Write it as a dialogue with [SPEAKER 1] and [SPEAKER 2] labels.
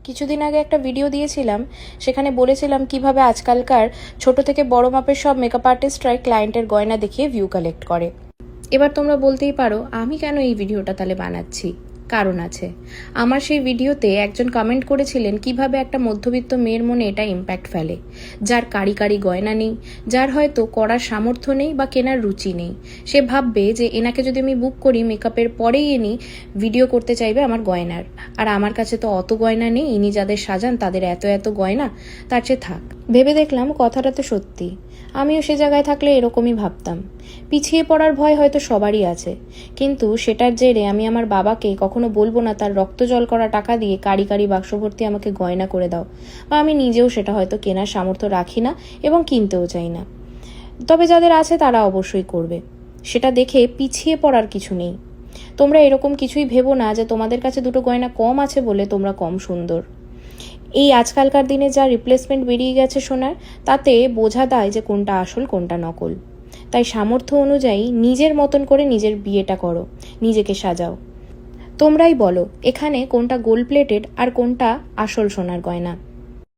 [SPEAKER 1] কিছুদিন আগে একটা ভিডিও দিয়েছিলাম, সেখানে বলেছিলাম কিভাবে আজকালকার ছোট থেকে বড় মাপের সব মেকআপ আর্টিস্টরাই ক্লায়েন্টের গয়না দেখিয়ে ভিউ কালেক্ট করে। এবার তোমরা বলতেই পারো আমি কেন এই ভিডিওটা তাহলে বানাচ্ছি। কারণ আছে। আমার সেই ভিডিওতে একজন কমেন্ট করেছিলেন কিভাবে একটা মধ্যবিত্ত মেয়ের মনে এটা ইম্প্যাক্ট ফেলে, যার কারি কারি গয়না নেই, যার হয়তো করার সামর্থ্য নেই বা কেনার রুচি নেই। সে ভাববে যে এনাকে যদি আমি বুক করি মেকআপের পরেই ইনি ভিডিও করতে চাইবে আমার গয়নার, আর আমার কাছে তো অত গয়না নেই, ইনি যাদের সাজান তাদের এত এত গয়না, তার চেয়ে থাক। ভেবে দেখলাম কথাটা তো সত্যি। আমিও সে জায়গায় থাকলে এরকমই ভাবতাম। পিছিয়ে পড়ার ভয় হয়তো সবারই আছে, কিন্তু সেটার জেরে আমি আমার বাবাকে কখনো বলবো না তার রক্ত জল করা টাকা দিয়ে কারি কারি বাক্স ভর্তি আমাকে গয়না করে দাও, বা আমি নিজেও সেটা হয়তো কেনার সামর্থ্য রাখি না এবং কিনতেও চাই না। তবে যাদের আছে তারা অবশ্যই করবে। সেটা দেখে পিছিয়ে পড়ার কিছু নেই। তোমরা এরকম কিছুই ভেবো না যে তোমাদের কাছে দুটো গয়না কম আছে বলে তোমরা কম সুন্দর। এই আজকালকার দিনে যা রিপ্লেসমেন্ট বেরিয়ে গেছে সোনার, তাতে বোঝা দেয় যে কোনটা আসল কোনটা নকল। তাই সামর্থ্য অনুযায়ী নিজের মতন করে নিজের বিয়েটা করো, নিজেকে সাজাও। তোমরাই বলো এখানে কোনটা গোল্ড প্লেটেড আর কোনটা আসল সোনার গয়না।